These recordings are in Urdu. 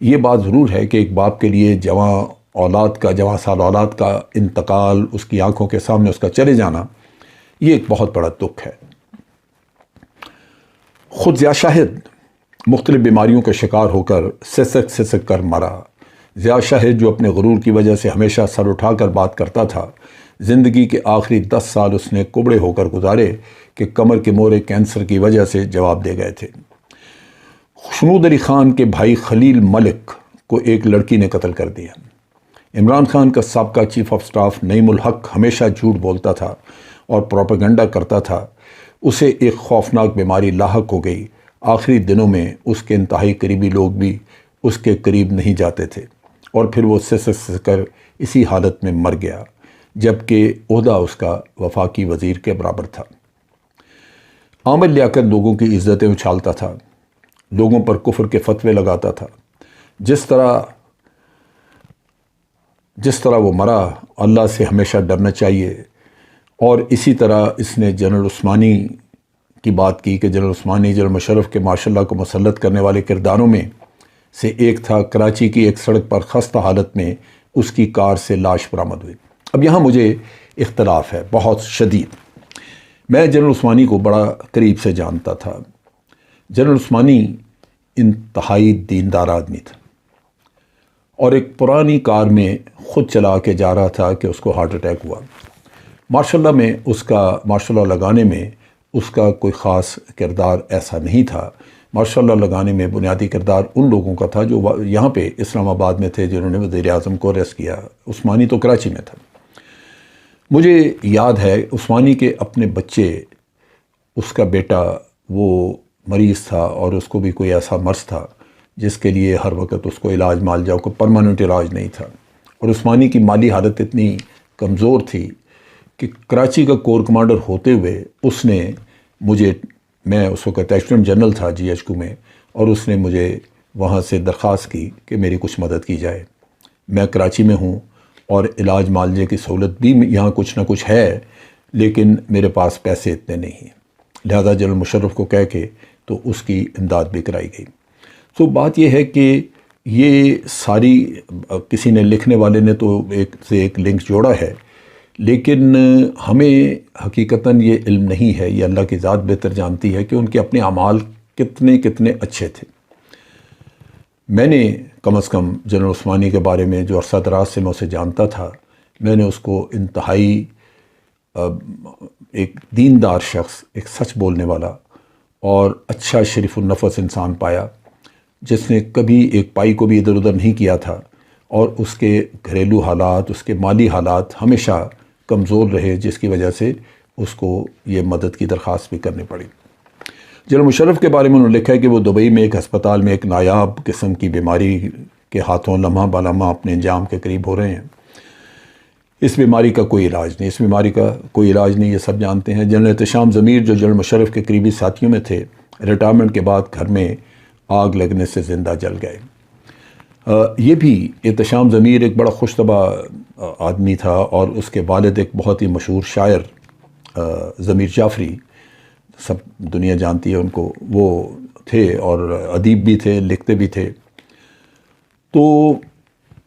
یہ بات ضرور ہے کہ ایک باپ کے لیے جواں سال اولاد کا انتقال، اس کی آنکھوں کے سامنے اس کا چلے جانا، یہ ایک بہت بڑا دکھ ہے۔ خود ضیاء شاہد مختلف بیماریوں کا شکار ہو کر سسک کر مرا۔ ضیاء شاہد جو اپنے غرور کی وجہ سے ہمیشہ سر اٹھا کر بات کرتا تھا، زندگی کے آخری 10 سال اس نے کبڑے ہو کر گزارے کہ کمر کے مورے کینسر کی وجہ سے جواب دے گئے تھے۔ شنود علی خان کے بھائی خلیل ملک کو ایک لڑکی نے قتل کر دیا۔ عمران خان کا سابقہ چیف آف سٹاف نعیم الحق ہمیشہ جھوٹ بولتا تھا اور پروپیگنڈا کرتا تھا۔ اسے ایک خوفناک بیماری لاحق ہو گئی۔ آخری دنوں میں اس کے انتہائی قریبی لوگ بھی اس کے قریب نہیں جاتے تھے، اور پھر وہ سس کر اسی حالت میں مر گیا، جبکہ عہدہ اس کا وفاقی وزیر کے برابر تھا۔ عامر لیاقت لوگوں کی عزتیں اچھالتا تھا، لوگوں پر کفر کے فتوے لگاتا تھا۔ جس طرح وہ مرا، اللہ سے ہمیشہ ڈرنا چاہیے۔ اور اسی طرح اس نے جنرل عثمانی کی بات کی کہ جنرل عثمانی جنرل مشرف کے ماشاء اللہ کو مسلط کرنے والے کرداروں میں سے ایک تھا۔ کراچی کی ایک سڑک پر خستہ حالت میں اس کی کار سے لاش برآمد ہوئی۔ اب یہاں مجھے اختلاف ہے بہت شدید۔ میں جنرل عثمانی کو بڑا قریب سے جانتا تھا۔ جنرل عثمانی انتہائی دیندار آدمی تھا، اور ایک پرانی کار میں خود چلا کے جا رہا تھا کہ اس کو ہارٹ اٹیک ہوا۔ ماشاء اللہ لگانے میں اس کا کوئی خاص کردار ایسا نہیں تھا۔ ماشاء اللہ لگانے میں بنیادی کردار ان لوگوں کا تھا جو یہاں پہ اسلام آباد میں تھے، جنہوں نے وزیر اعظم کو اریسٹ کیا۔ عثمانی تو کراچی میں تھا۔ مجھے یاد ہے عثمانی کے اپنے بچے، اس کا بیٹا وہ مریض تھا، اور اس کو بھی کوئی ایسا مرض تھا جس کے لیے ہر وقت اس کو علاج معالجہ، کوئی پرماننٹ علاج نہیں تھا۔ اور عثمانی کی مالی حالت اتنی کمزور تھی کہ کراچی کا کور کمانڈر ہوتے ہوئے اس نے میں اس وقت ایڈجوٹنٹ جنرل تھا جی ایچ کو میں، اور اس نے مجھے وہاں سے درخواست کی کہ میری کچھ مدد کی جائے۔ میں کراچی میں ہوں اور علاج معالجے کی سہولت بھی یہاں کچھ نہ کچھ ہے، لیکن میرے پاس پیسے اتنے نہیں ہیں، لہذا جنرل مشرف کو کہہ کے تو اس کی امداد بھی کرائی گئی۔ تو بات یہ ہے کہ یہ ساری کسی نے لکھنے والے نے تو ایک سے ایک لنک جوڑا ہے، لیکن ہمیں حقیقتاً یہ علم نہیں ہے، یہ اللہ کی ذات بہتر جانتی ہے کہ ان کے اپنے اعمال کتنے اچھے تھے۔ میں نے کم از کم جنرل عثمانی کے بارے میں جو عرصہ دراز سے میں اسے جانتا تھا، میں نے اس کو انتہائی ایک دیندار شخص، ایک سچ بولنے والا اور اچھا شریف النفس انسان پایا، جس نے کبھی ایک پائی کو بھی ادھر ادھر نہیں کیا تھا، اور اس کے گھریلو حالات، اس کے مالی حالات ہمیشہ کمزور رہے، جس کی وجہ سے اس کو یہ مدد کی درخواست بھی کرنی پڑی۔ جنرل مشرف کے بارے میں انہوں نے لکھا ہے کہ وہ دبئی میں ایک ہسپتال میں ایک نایاب قسم کی بیماری کے ہاتھوں لمحہ بلمحہ اپنے انجام کے قریب ہو رہے ہیں۔ اس بیماری کا کوئی علاج نہیں، یہ سب جانتے ہیں۔ جنرل احتشام ضمیر جو جنرل مشرف کے قریبی ساتھیوں میں تھے، ریٹائرمنٹ کے بعد گھر میں آگ لگنے سے زندہ جل گئے۔ یہ بھی احتشام ضمیر ایک بڑا خوش طبع آدمی تھا، اور اس کے والد ایک بہت ہی مشہور شاعر ضمیر جعفری، سب دنیا جانتی ہے ان کو، وہ تھے اور ادیب بھی تھے، لکھتے بھی تھے۔ تو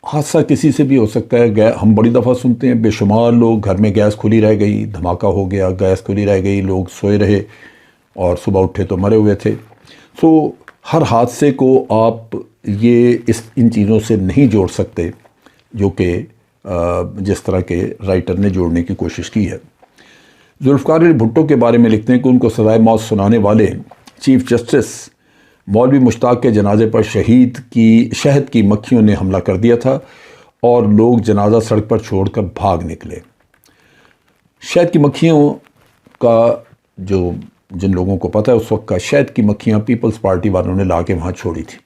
حادثہ کسی سے بھی ہو سکتا ہے۔ ہم بڑی دفعہ سنتے ہیں بے شمار لوگ گھر میں گیس کھلی رہ گئی، دھماکہ ہو گیا، گیس کھلی رہ گئی، لوگ سوئے رہے اور صبح اٹھے تو مرے ہوئے تھے۔ تو ہر حادثے کو آپ ان چیزوں سے نہیں جوڑ سکتے جو کہ جس طرح کے رائٹر نے جوڑنے کی کوشش کی ہے۔ ذوالفقار علی بھٹو کے بارے میں لکھتے ہیں کہ ان کو سزائے موت سنانے والے چیف جسٹس مولوی مشتاق کے جنازے پر شہد کی مکھیوں نے حملہ کر دیا تھا، اور لوگ جنازہ سڑک پر چھوڑ کر بھاگ نکلے۔ شہد کی مکھیوں کا جن لوگوں کو پتہ ہے اس وقت کا، شہد کی مکھیاں پیپلز پارٹی والوں نے لا کے وہاں چھوڑی تھی۔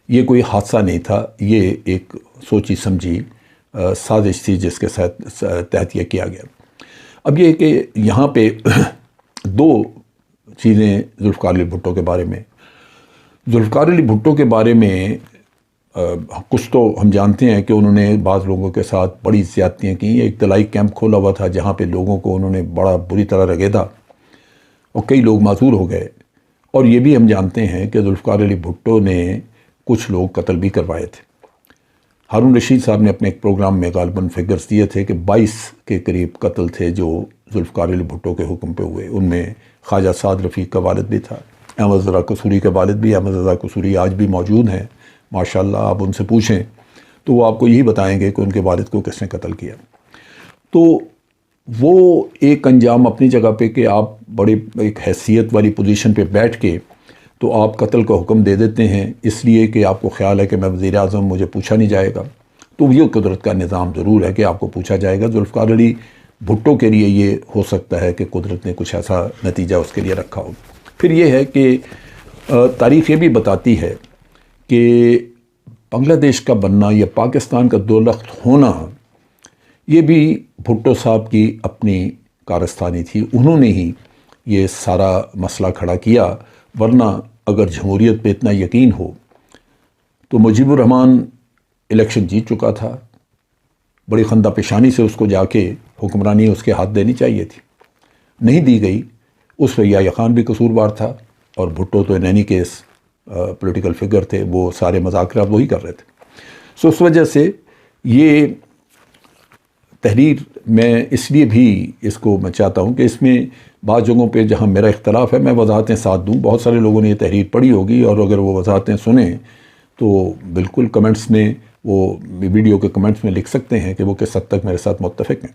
یہ کوئی حادثہ نہیں تھا، یہ ایک سوچی سمجھی سازش تھی جس کے تحت یہ کیا گیا۔ اب یہ کہ یہاں پہ دو چیزیں ذوالفقار علی بھٹو کے بارے میں۔ ذوالفقار علی بھٹو کے بارے میں کچھ تو ہم جانتے ہیں کہ انہوں نے بعض لوگوں کے ساتھ بڑی زیادتیاں کی۔ ایک طلائی کیمپ کھولا ہوا تھا جہاں پہ لوگوں کو انہوں نے بڑا بری طرح رگیدا، اور کئی لوگ معذور ہو گئے۔ اور یہ بھی ہم جانتے ہیں کہ ذوالفقار علی بھٹو نے کچھ لوگ قتل بھی کروائے تھے۔ ہارون رشید صاحب نے اپنے ایک پروگرام میں غالباً فگرز دیے تھے کہ 22 کے قریب قتل تھے جو ذوالفقار علی بھٹو کے حکم پہ ہوئے۔ ان میں خواجہ سعد رفیق کا والد بھی تھا، احمد رضا قصوری کے والد بھی۔ احمد رضا قصوری آج بھی موجود ہیں ماشاءاللہ، آپ ان سے پوچھیں تو وہ آپ کو یہی بتائیں گے کہ ان کے والد کو کس نے قتل کیا۔ تو وہ ایک انجام اپنی جگہ پہ کہ آپ بڑے ایک حیثیت والی پوزیشن پہ بیٹھ کے تو آپ قتل کا حکم دے دیتے ہیں اس لیے کہ آپ کو خیال ہے کہ میں وزیر اعظم، مجھے پوچھا نہیں جائے گا۔ تو یہ قدرت کا نظام ضرور ہے کہ آپ کو پوچھا جائے گا۔ ذوالفقار علی بھٹو کے لیے یہ ہو سکتا ہے کہ قدرت نے کچھ ایسا نتیجہ اس کے لیے رکھا ہو۔ پھر یہ ہے کہ تاریخ یہ بھی بتاتی ہے کہ بنگلہ دیش کا بننا یا پاکستان کا دولخت ہونا یہ بھی بھٹو صاحب کی اپنی کارستانی تھی۔ انہوں نے ہی یہ سارا مسئلہ کھڑا کیا، ورنہ اگر جمہوریت پہ اتنا یقین ہو تو مجیب الرحمن الیکشن جیت چکا تھا، بڑی خندہ پیشانی سے اس کو جا کے حکمرانی اس کے ہاتھ دینی چاہیے تھی، نہیں دی گئی۔ اس میں یحییٰ خان بھی قصوروار تھا اور بھٹو تو in any case political figure تھے، وہ سارے مذاکرات وہی کر رہے تھے۔ سو اس وجہ سے یہ تحریر میں اس لیے بھی اس کو میں چاہتا ہوں کہ اس میں بعض جگہوں پہ جہاں میرا اختلاف ہے میں وضاحتیں ساتھ دوں۔ بہت سارے لوگوں نے یہ تحریر پڑھی ہوگی اور اگر وہ وضاحتیں سنیں تو بالکل کمنٹس میں، وہ ویڈیو کے کمنٹس میں لکھ سکتے ہیں کہ وہ کس حد تک میرے ساتھ متفق ہیں۔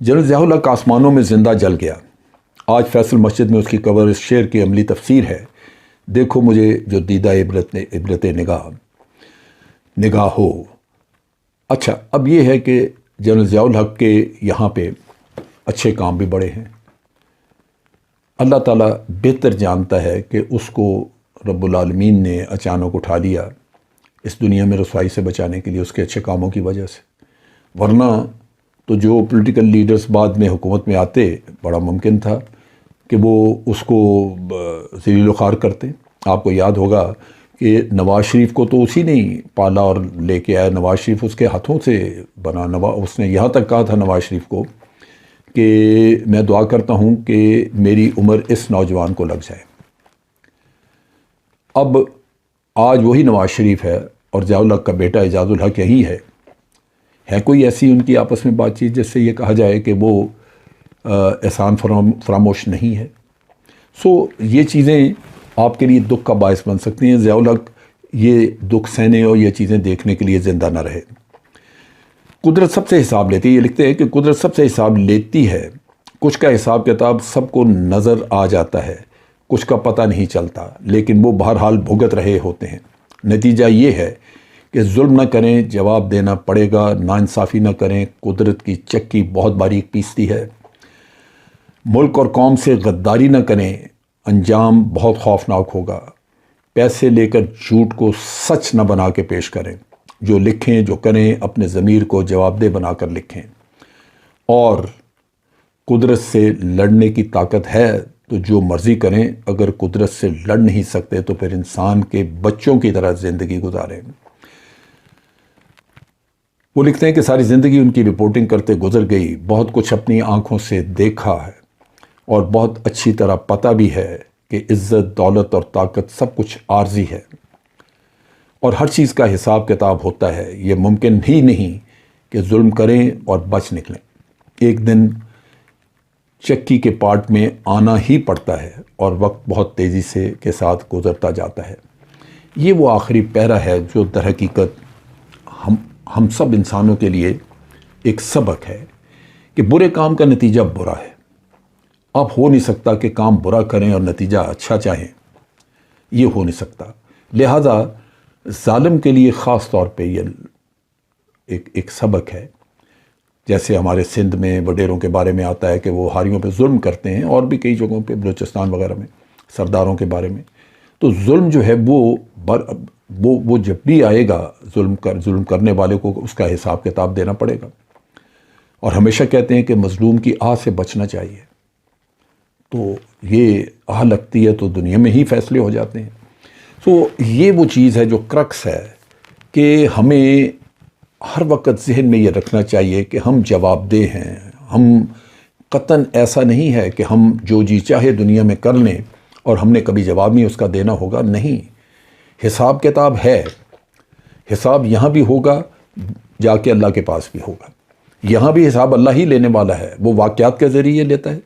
جنرل ضیاء الحق آسمانوں میں زندہ جل گیا، آج فیصل مسجد میں اس کی قبر، اس شعر کی عملی تفسیر ہے، دیکھو مجھے جو دیدہ عبرت نگاہ ہو۔ اچھا، اب یہ ہے کہ جنرل ضیاء الحق کے یہاں پہ اچھے کام بھی بڑے ہیں۔ اللہ تعالیٰ بہتر جانتا ہے کہ اس کو رب العالمین نے اچانک اٹھا لیا اس دنیا میں رسوائی سے بچانے کے لیے، اس کے اچھے کاموں کی وجہ سے، ورنہ تو جو پولیٹیکل لیڈرز بعد میں حکومت میں آتے بڑا ممکن تھا کہ وہ اس کو ذلیل و خوار کرتے۔ آپ کو یاد ہوگا کہ نواز شریف کو تو اسی نے پالا اور لے کے آیا، نواز شریف اس کے ہاتھوں سے بنا۔ اس نے یہاں تک کہا تھا نواز شریف کو کہ میں دعا کرتا ہوں کہ میری عمر اس نوجوان کو لگ جائے۔ اب آج وہی نواز شریف ہے اور ضیاء الحق کا بیٹا اعجاز الحق یہی ہے کوئی ایسی ان کی آپس میں بات چیت جس سے یہ کہا جائے کہ وہ احسان فراموش نہیں ہے؟ سو یہ چیزیں آپ کے لیے دکھ کا باعث بن سکتی ہیں۔ ضیاء الحق یہ دکھ سہنے اور یہ چیزیں دیکھنے کے لیے زندہ نہ رہے۔ قدرت سب سے حساب لیتی ہے، یہ لکھتے ہیں کہ قدرت سب سے حساب لیتی ہے، کچھ کا حساب کتاب سب کو نظر آ جاتا ہے، کچھ کا پتہ نہیں چلتا، لیکن وہ بہرحال بھگت رہے ہوتے ہیں۔ نتیجہ یہ ہے کہ ظلم نہ کریں، جواب دینا پڑے گا، ناانصافی نہ کریں، قدرت کی چکی بہت باریک پیستی ہے۔ ملک اور قوم سے غداری نہ کریں، انجام بہت خوفناک ہوگا۔ پیسے لے کر جھوٹ کو سچ نہ بنا کے پیش کریں، جو لکھیں جو کریں اپنے ضمیر کو جواب دہ بنا کر لکھیں۔ اور قدرت سے لڑنے کی طاقت ہے تو جو مرضی کریں، اگر قدرت سے لڑ نہیں سکتے تو پھر انسان کے بچوں کی طرح زندگی گزاریں۔ وہ لکھتے ہیں کہ ساری زندگی ان کی رپورٹنگ کرتے گزر گئی، بہت کچھ اپنی آنکھوں سے دیکھا ہے اور بہت اچھی طرح پتہ بھی ہے کہ عزت، دولت اور طاقت سب کچھ عارضی ہے اور ہر چیز کا حساب کتاب ہوتا ہے۔ یہ ممکن ہی نہیں کہ ظلم کریں اور بچ نکلیں، ایک دن چکی کے پارٹ میں آنا ہی پڑتا ہے اور وقت بہت تیزی سے کے ساتھ گزرتا جاتا ہے۔ یہ وہ آخری پیرا ہے جو در حقیقت ہم سب انسانوں کے لیے ایک سبق ہے کہ برے کام کا نتیجہ برا ہے۔ اب ہو نہیں سکتا کہ کام برا کریں اور نتیجہ اچھا چاہیں، یہ ہو نہیں سکتا۔ لہذا ظالم کے لیے خاص طور پہ یہ ایک سبق ہے۔ جیسے ہمارے سندھ میں وڈیروں کے بارے میں آتا ہے کہ وہ ہاریوں پہ ظلم کرتے ہیں، اور بھی کئی جگہوں پہ بلوچستان وغیرہ میں سرداروں کے بارے میں، تو ظلم جو ہے وہ جب بھی آئے گا ظلم کرنے والے کو اس کا حساب کتاب دینا پڑے گا۔ اور ہمیشہ کہتے ہیں کہ مظلوم کی آہ سے بچنا چاہیے، تو یہ آہ لگتی ہے تو دنیا میں ہی فیصلے ہو جاتے ہیں۔ تو یہ وہ چیز ہے جو کرکس ہے کہ ہمیں ہر وقت ذہن میں یہ رکھنا چاہیے کہ ہم جواب دہ ہیں۔ ہم قطعاً ایسا نہیں ہے کہ ہم جو جی چاہے دنیا میں کر لیں اور ہم نے کبھی جواب نہیں اس کا دینا ہوگا، نہیں۔ حساب کتاب ہے، حساب یہاں بھی ہوگا، جا کے اللہ کے پاس بھی ہوگا۔ یہاں بھی حساب اللہ ہی لینے والا ہے، وہ واقعات کے ذریعے لیتا ہے،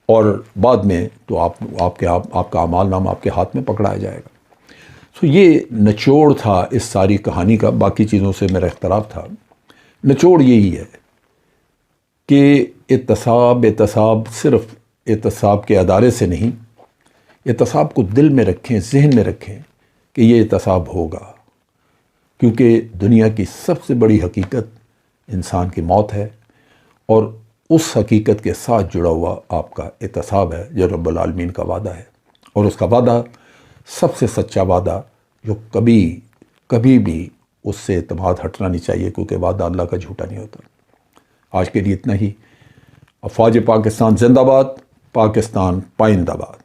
اور بعد میں تو آپ کا اعمال نامہ آپ کے ہاتھ میں پکڑایا جائے گا۔ سو یہ نچوڑ تھا اس ساری کہانی کا، باقی چیزوں سے میرا اختلاف تھا۔ نچوڑ یہی ہے کہ احتساب صرف احتساب کے ادارے سے نہیں، احتساب کو دل میں رکھیں، ذہن میں رکھیں کہ یہ احتساب ہوگا، کیونکہ دنیا کی سب سے بڑی حقیقت انسان کی موت ہے، اور اس حقیقت کے ساتھ جڑا ہوا آپ کا احتساب ہے جو رب العالمین کا وعدہ ہے، اور اس کا وعدہ سب سے سچا وعدہ جو کبھی بھی اس سے اعتماد ہٹنا نہیں چاہیے، کیونکہ وعدہ اللہ کا جھوٹا نہیں ہوتا۔ آج کے لیے اتنا ہی۔ افواج پاکستان زندہ باد، پاکستان پائندہ باد۔